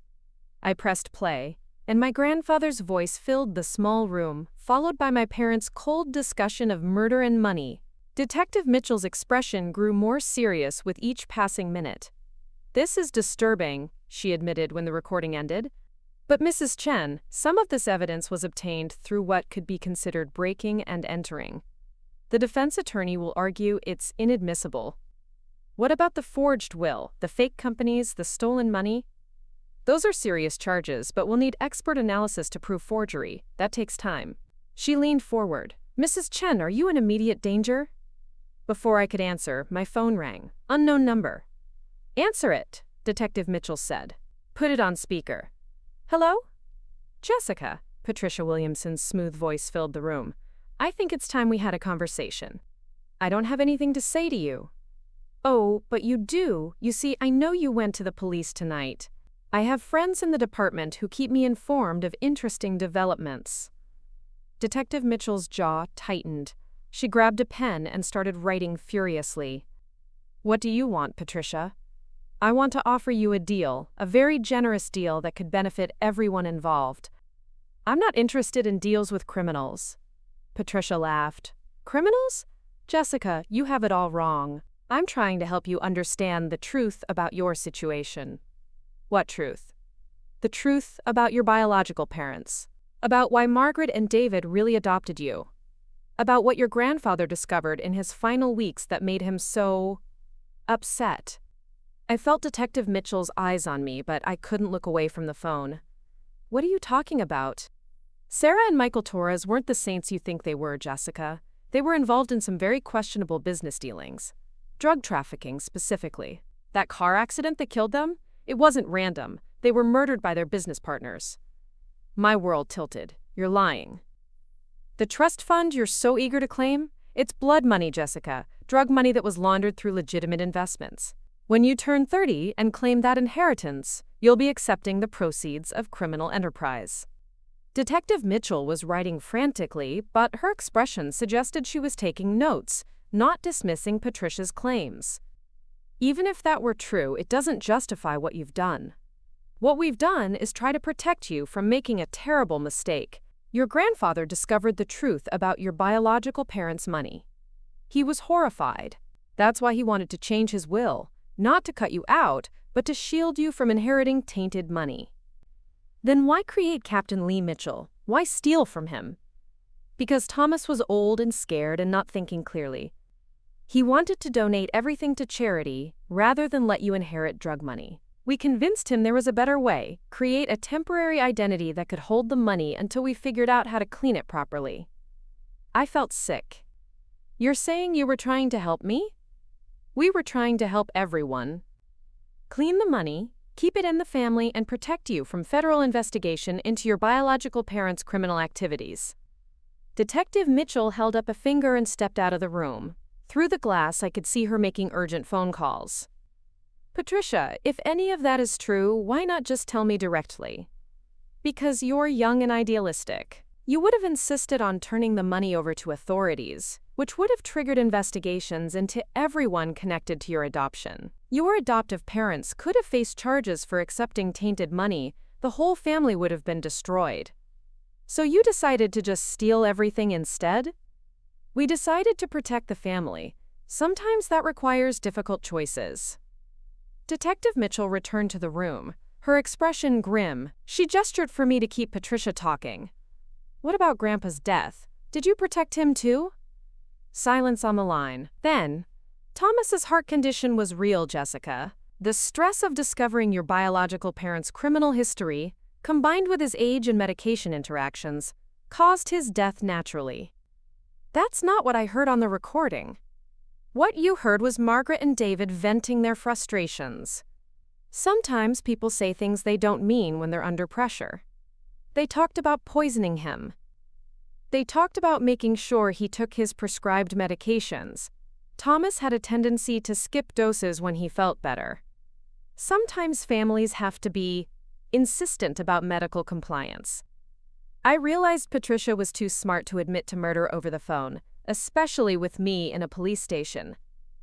[SPEAKER 1] I pressed play, and my grandfather's voice filled the small room, followed by my parents' cold discussion of murder and money. Detective Mitchell's expression grew more serious with each passing minute. This is disturbing, she admitted when the recording ended. But Mrs. Chen, some of this evidence was obtained through what could be considered breaking and entering. The defense attorney will argue it's inadmissible. What about the forged will, the fake companies, the stolen money? Those are serious charges, but we'll need expert analysis to prove forgery. That takes time. She leaned forward. Mrs. Chen, are you in immediate danger? Before I could answer, my phone rang. Unknown number. Answer it, Detective Mitchell said. Put it on speaker. Hello? Jessica, Patricia Williamson's smooth voice filled the room. I think it's time we had a conversation. I don't have anything to say to you. Oh, but you do. You see, I know you went to the police tonight. I have friends in the department who keep me informed of interesting developments. Detective Mitchell's jaw tightened. She grabbed a pen and started writing furiously. What do you want, Patricia? I want to offer you a deal, a very generous deal that could benefit everyone involved. I'm not interested in deals with criminals. Patricia laughed. Criminals? Jessica, you have it all wrong. I'm trying to help you understand the truth about your situation. What truth? The truth about your biological parents. About why Margaret and David really adopted you. About what your grandfather discovered in his final weeks that made him so upset. I felt Detective Mitchell's eyes on me, but I couldn't look away from the phone. What are you talking about? Sarah and Michael Torres weren't the saints you think they were, Jessica. They were involved in some very questionable business dealings. Drug trafficking, specifically. That car accident that killed them? It wasn't random. They were murdered by their business partners. My world tilted. You're lying. The trust fund you're so eager to claim? It's blood money, Jessica. Drug money that was laundered through legitimate investments. When you turn 30 and claim that inheritance, you'll be accepting the proceeds of criminal enterprise. Detective Mitchell was writing frantically, but her expression suggested she was taking notes, not dismissing Patricia's claims. Even if that were true, it doesn't justify what you've done. What we've done is try to protect you from making a terrible mistake. Your grandfather discovered the truth about your biological parents' money. He was horrified. That's why he wanted to change his will, not to cut you out, but to shield you from inheriting tainted money. Then why create Captain Lee Mitchell? Why steal from him? Because Thomas was old and scared and not thinking clearly. He wanted to donate everything to charity rather than let you inherit drug money. We convinced him there was a better way, create a temporary identity that could hold the money until we figured out how to clean it properly. I felt sick. You're saying you were trying to help me? We were trying to help everyone. Clean the money, keep it in the family, and protect you from federal investigation into your biological parents' criminal activities. Detective Mitchell held up a finger and stepped out of the room. Through the glass, I could see her making urgent phone calls. Patricia, if any of that is true, why not just tell me directly? Because you're young and idealistic. You would have insisted on turning the money over to authorities, which would have triggered investigations into everyone connected to your adoption. Your adoptive parents could have faced charges for accepting tainted money. The whole family would have been destroyed. So you decided to just steal everything instead? We decided to protect the family. Sometimes that requires difficult choices. Detective Mitchell returned to the room, her expression grim. She gestured for me to keep Patricia talking. What about Grandpa's death? Did you protect him too? Silence on the line. Then, Thomas's heart condition was real, Jessica. The stress of discovering your biological parents' criminal history, combined with his age and medication interactions, caused his death naturally. That's not what I heard on the recording. What you heard was Margaret and David venting their frustrations. Sometimes people say things they don't mean when they're under pressure. They talked about poisoning him. They talked about making sure he took his prescribed medications. Thomas had a tendency to skip doses when he felt better. Sometimes families have to be insistent about medical compliance. I realized Patricia was too smart to admit to murder over the phone, especially with me in a police station.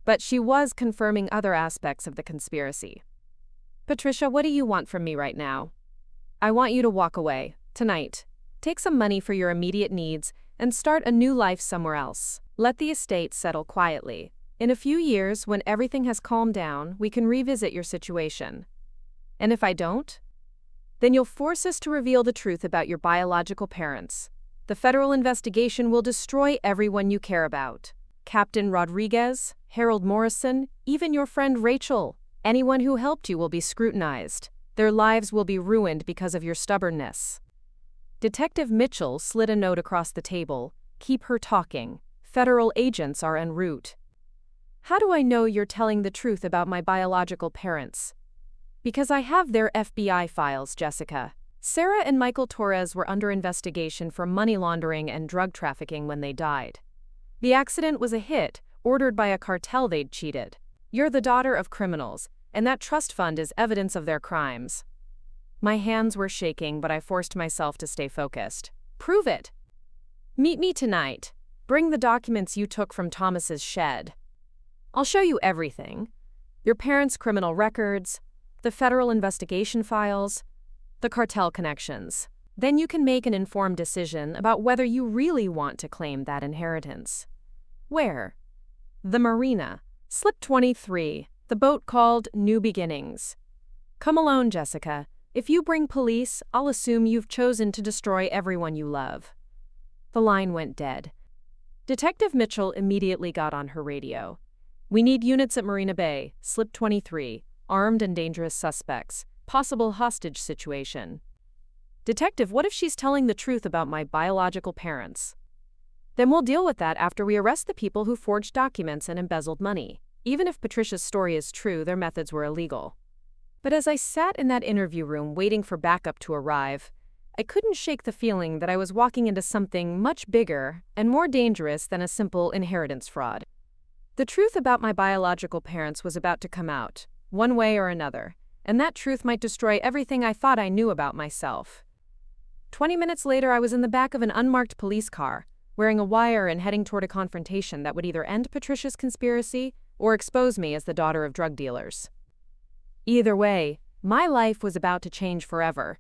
[SPEAKER 1] But she was confirming other aspects of the conspiracy. Patricia, what do you want from me right now? I want you to walk away, tonight. Take some money for your immediate needs and start a new life somewhere else. Let the estate settle quietly. In a few years, when everything has calmed down, we can revisit your situation. And if I don't? Then you'll force us to reveal the truth about your biological parents. The federal investigation will destroy everyone you care about. Captain Rodriguez, Harold Morrison, even your friend Rachel. Anyone who helped you will be scrutinized. Their lives will be ruined because of your stubbornness." Detective Mitchell slid a note across the table. "Keep her talking. Federal agents are en route." "How do I know you're telling the truth about my biological parents?" "Because I have their FBI files, Jessica. Sarah and Michael Torres were under investigation for money laundering and drug trafficking when they died. The accident was a hit, ordered by a cartel they'd cheated. You're the daughter of criminals, and that trust fund is evidence of their crimes." My hands were shaking, but I forced myself to stay focused. "Prove it." "Meet me tonight. Bring the documents you took from Thomas's shed. I'll show you everything. Your parents' criminal records, the federal investigation files, the cartel connections. Then you can make an informed decision about whether you really want to claim that inheritance." "Where?" "The marina. Slip 23, the boat called New Beginnings. Come alone, Jessica. If you bring police, I'll assume you've chosen to destroy everyone you love." The line went dead. Detective Mitchell immediately got on her radio. "We need units at Marina Bay, Slip 23, armed and dangerous suspects. Possible hostage situation." "Detective, what if she's telling the truth about my biological parents?" "Then we'll deal with that after we arrest the people who forged documents and embezzled money. Even if Patricia's story is true, their methods were illegal." But as I sat in that interview room waiting for backup to arrive, I couldn't shake the feeling that I was walking into something much bigger and more dangerous than a simple inheritance fraud. The truth about my biological parents was about to come out, one way or another, and that truth might destroy everything I thought I knew about myself. 20 minutes later, I was in the back of an unmarked police car, wearing a wire and heading toward a confrontation that would either end Patricia's conspiracy or expose me as the daughter of drug dealers. Either way, my life was about to change forever.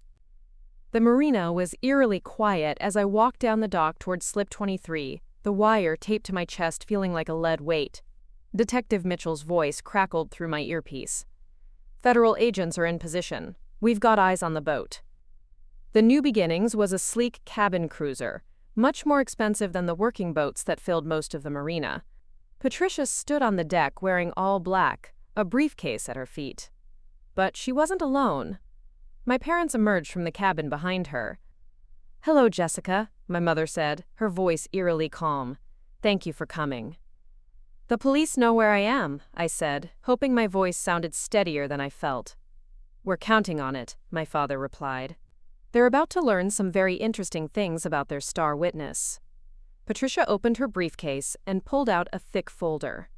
[SPEAKER 1] The marina was eerily quiet as I walked down the dock toward Slip 23, the wire taped to my chest feeling like a lead weight. Detective Mitchell's voice crackled through my earpiece. "Federal agents are in position. We've got eyes on the boat." The New Beginnings was a sleek cabin cruiser, much more expensive than the working boats that filled most of the marina. Patricia stood on the deck wearing all black, a briefcase at her feet. But she wasn't alone. My parents emerged from the cabin behind her. "Hello, Jessica," my mother said, her voice eerily calm. "Thank you for coming." "The police know where I am," I said, hoping my voice sounded steadier than I felt. "We're counting on it," my father replied. "They're about to learn some very interesting things about their star witness." Patricia opened her briefcase and pulled out a thick folder.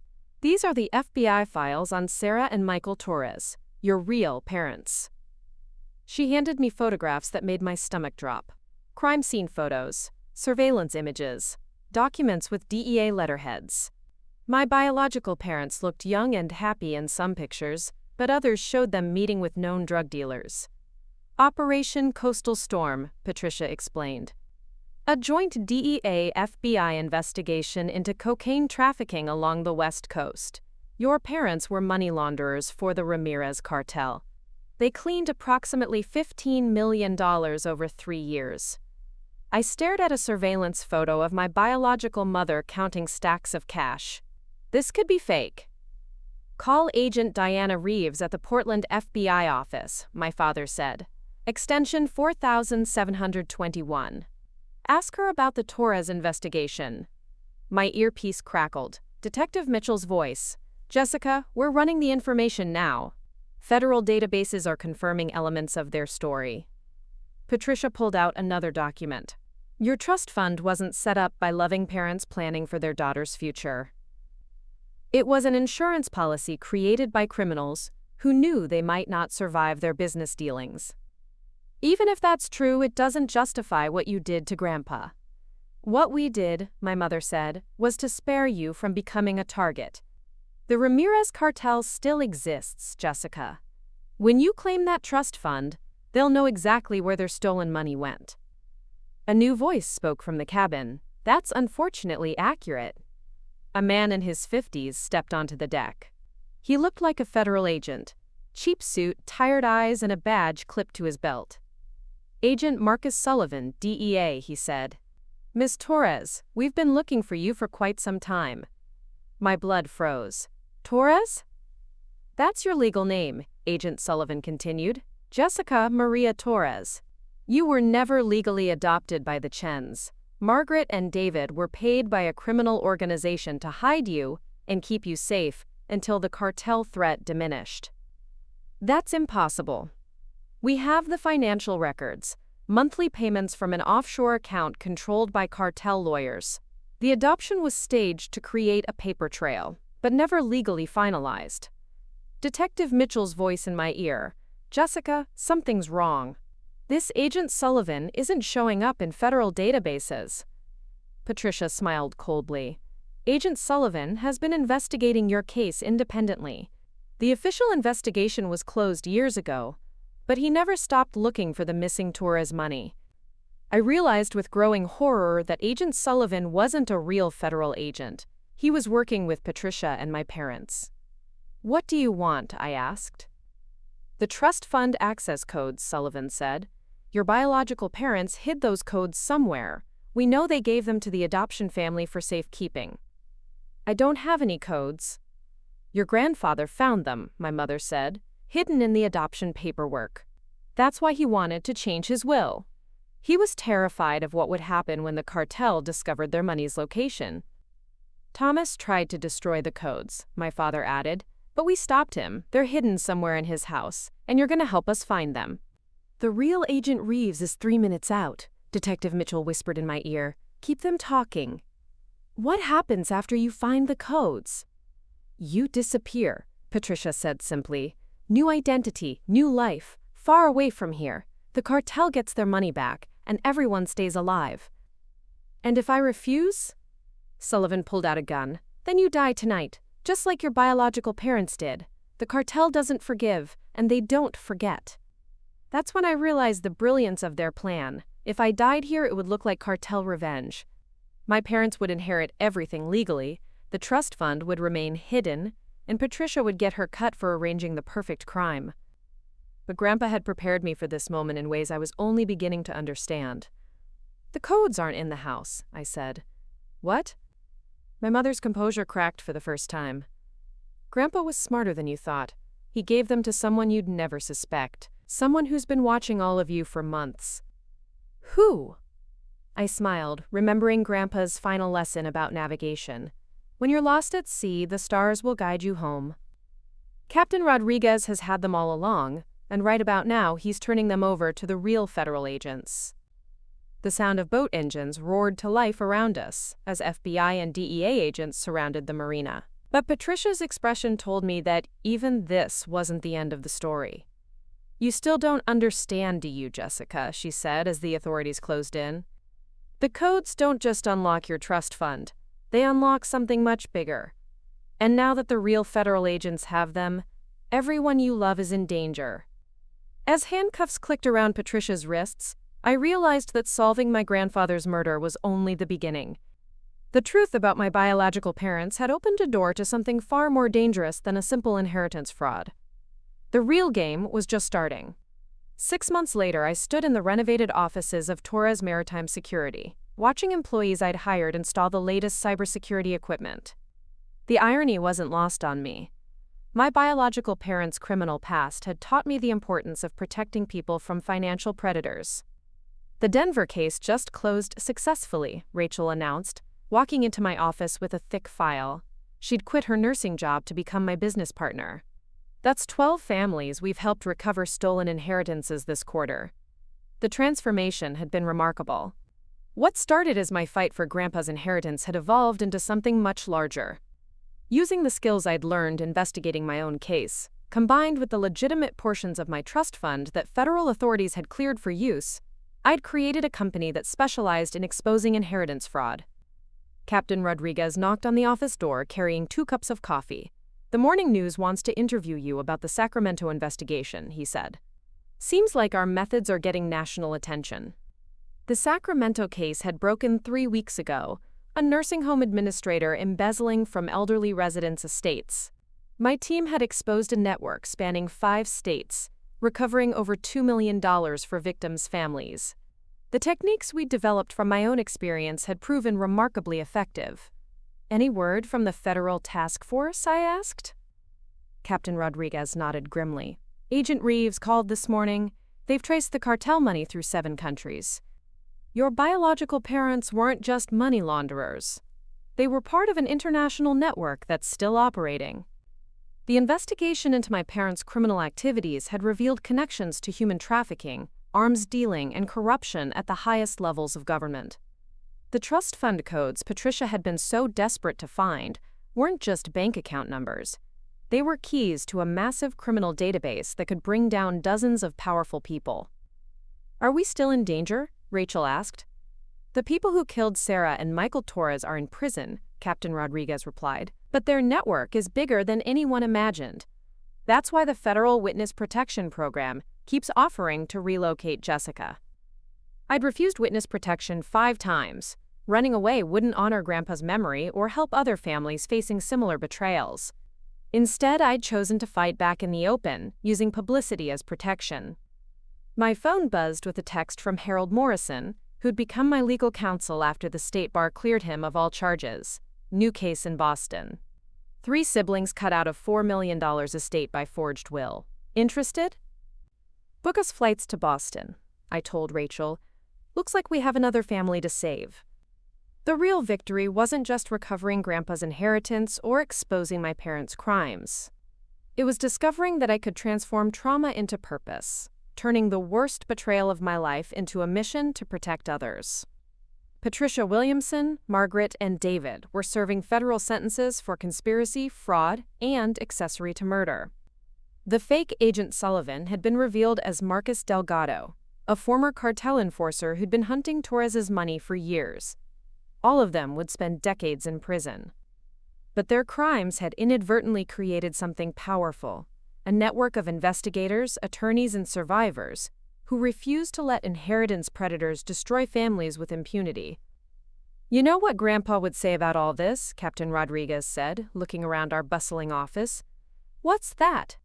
[SPEAKER 1] "These are the FBI files on Sarah and Michael Torres, your real parents." She handed me photographs that made my stomach drop. Crime scene photos, surveillance images, documents with DEA letterheads. My biological parents looked young and happy in some pictures, but others showed them meeting with known drug dealers. "Operation Coastal Storm," Patricia explained. "A joint DEA-FBI investigation into cocaine trafficking along the West Coast. Your parents were money launderers for the Ramirez cartel. They cleaned approximately $15 million over 3 years." I stared at a surveillance photo of my biological mother counting stacks of cash. This could be fake. "Call Agent Diana Reeves at the Portland FBI office," my father said. "Extension 4721. Ask her about the Torres investigation." My earpiece crackled. Detective Mitchell's voice. "Jessica, we're running the information now. Federal databases are confirming elements of their story." Patricia pulled out another document. "Your trust fund wasn't set up by loving parents planning for their daughter's future. It was an insurance policy created by criminals who knew they might not survive their business dealings. Even if that's true, it doesn't justify what you did to Grandpa. What we did," my mother said, "was to spare you from becoming a target. The Ramirez cartel still exists, Jessica. When you claim that trust fund, they'll know exactly where their stolen money went." A new voice spoke from the cabin. "That's unfortunately accurate." A man in his 50s stepped onto the deck. He looked like a federal agent. Cheap suit, tired eyes, and a badge clipped to his belt. "Agent Marcus Sullivan, DEA," he said. "Miss Torres, we've been looking for you for quite some time." My blood froze. "Torres?" "That's your legal name," Agent Sullivan continued. Jessica Maria Torres. You were never legally adopted by the Chens. Margaret and David were paid by a criminal organization to hide you and keep you safe until the cartel threat diminished. That's impossible. We have the financial records, monthly payments from an offshore account controlled by cartel lawyers. The adoption was staged to create a paper trail, but never legally finalized. Detective Mitchell's voice in my ear. Jessica, something's wrong. This Agent Sullivan isn't showing up in federal databases. Patricia smiled coldly. Agent Sullivan has been investigating your case independently. The official investigation was closed years ago, but he never stopped looking for the missing Torres money. I realized with growing horror that Agent Sullivan wasn't a real federal agent. He was working with Patricia and my parents. What do you want? I asked. The trust fund access codes, Sullivan said. Your biological parents hid those codes somewhere. We know they gave them to the adoption family for safekeeping. I don't have any codes. Your grandfather found them, my mother said, hidden in the adoption paperwork. That's why he wanted to change his will. He was terrified of what would happen when the cartel discovered their money's location. Thomas tried to destroy the codes, my father added, but we stopped him. They're hidden somewhere in his house, and you're going to help us find them. The real Agent Reeves is 3 minutes out, Detective Mitchell whispered in my ear. Keep them talking. What happens after you find the codes? You disappear, Patricia said simply. New identity, new life, far away from here. The cartel gets their money back, and everyone stays alive. And if I refuse? Sullivan pulled out a gun. Then you die tonight, just like your biological parents did. The cartel doesn't forgive, and they don't forget. That's when I realized the brilliance of their plan. If I died here, it would look like cartel revenge. My parents would inherit everything legally, the trust fund would remain hidden, and Patricia would get her cut for arranging the perfect crime. But Grandpa had prepared me for this moment in ways I was only beginning to understand. The codes aren't in the house, I said. What? My mother's composure cracked for the first time. Grandpa was smarter than you thought. He gave them to someone you'd never suspect, someone who's been watching all of you for months. Who? I smiled, remembering Grandpa's final lesson about navigation. When you're lost at sea, the stars will guide you home. Captain Rodriguez has had them all along, and right about now he's turning them over to the real federal agents. The sound of boat engines roared to life around us as FBI and DEA agents surrounded the marina. But Patricia's expression told me that even this wasn't the end of the story. You still don't understand, do you, Jessica? She said as the authorities closed in. The codes don't just unlock your trust fund. They unlock something much bigger. And now that the real federal agents have them, everyone you love is in danger. As handcuffs clicked around Patricia's wrists, I realized that solving my grandfather's murder was only the beginning. The truth about my biological parents had opened a door to something far more dangerous than a simple inheritance fraud. The real game was just starting. 6 months later, I stood in the renovated offices of Torres Maritime Security, watching employees I'd hired install the latest cybersecurity equipment. The irony wasn't lost on me. My biological parents' criminal past had taught me the importance of protecting people from financial predators. The Denver case just closed successfully, Rachel announced, walking into my office with a thick file. She'd quit her nursing job to become my business partner. That's 12 families we've helped recover stolen inheritances this quarter. The transformation had been remarkable. What started as my fight for Grandpa's inheritance had evolved into something much larger. Using the skills I'd learned investigating my own case, combined with the legitimate portions of my trust fund that federal authorities had cleared for use, I'd created a company that specialized in exposing inheritance fraud. Captain Rodriguez knocked on the office door carrying 2 cups of coffee. The Morning News wants to interview you about the Sacramento investigation, he said. Seems like our methods are getting national attention. The Sacramento case had broken 3 weeks ago, a nursing home administrator embezzling from elderly residents' estates. My team had exposed a network spanning 5 states, recovering over $2 million for victims' families. The techniques we'd developed from my own experience had proven remarkably effective. Any word from the federal task force? I asked. Captain Rodriguez nodded grimly. Agent Reeves called this morning. They've traced the cartel money through 7 countries. Your biological parents weren't just money launderers. They were part of an international network that's still operating. The investigation into my parents' criminal activities had revealed connections to human trafficking, arms dealing, and corruption at the highest levels of government. The trust fund codes Patricia had been so desperate to find weren't just bank account numbers. They were keys to a massive criminal database that could bring down dozens of powerful people. "Are we still in danger?" Rachel asked. "The people who killed Sarah and Michael Torres are in prison," Captain Rodriguez replied, "but their network is bigger than anyone imagined. That's why the Federal Witness Protection Program keeps offering to relocate Jessica." I'd refused witness protection 5 times. Running away wouldn't honor Grandpa's memory or help other families facing similar betrayals. Instead, I'd chosen to fight back in the open, using publicity as protection. My phone buzzed with a text from Harold Morrison, who'd become my legal counsel after the state bar cleared him of all charges. New case in Boston. 3 siblings cut out of $4 million estate by forged will. Interested? "Book us flights to Boston," I told Rachel. "Looks like we have another family to save." The real victory wasn't just recovering Grandpa's inheritance or exposing my parents' crimes. It was discovering that I could transform trauma into purpose, turning the worst betrayal of my life into a mission to protect others. Patricia Williamson, Margaret, and David were serving federal sentences for conspiracy, fraud, and accessory to murder. The fake Agent Sullivan had been revealed as Marcus Delgado, a former cartel enforcer who'd been hunting Torres's money for years. All of them would spend decades in prison. But their crimes had inadvertently created something powerful, a network of investigators, attorneys, and survivors who refused to let inheritance predators destroy families with impunity. "You know what Grandpa would say about all this?" Captain Rodriguez said, looking around our bustling office. "What's that?"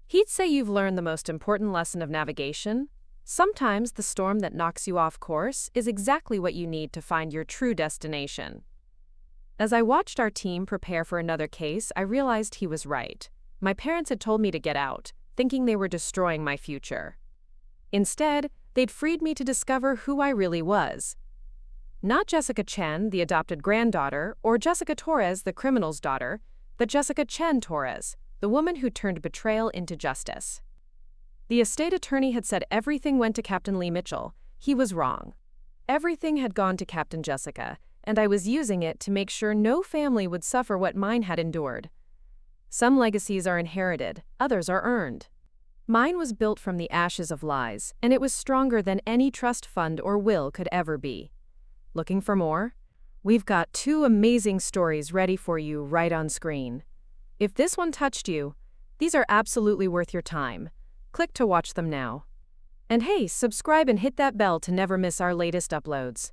[SPEAKER 1] "He'd say you've learned the most important lesson of navigation. Sometimes the storm that knocks you off course is exactly what you need to find your true destination." As I watched our team prepare for another case, I realized he was right. My parents had told me to get out, thinking they were destroying my future. Instead, they'd freed me to discover who I really was. Not Jessica Chen, the adopted granddaughter, or Jessica Torres, the criminal's daughter, but Jessica Chen Torres, the woman who turned betrayal into justice. The estate attorney had said everything went to Captain Lee Mitchell. He was wrong. Everything had gone to Captain Jessica, and I was using it to make sure no family would suffer what mine had endured. Some legacies are inherited, others are earned. Mine was built from the ashes of lies, and it was stronger than any trust fund or will could ever be. Looking for more? We've got 2 amazing stories ready for you right on screen. If this one touched you, these are absolutely worth your time. Click to watch them now. And hey, subscribe and hit that bell to never miss our latest uploads.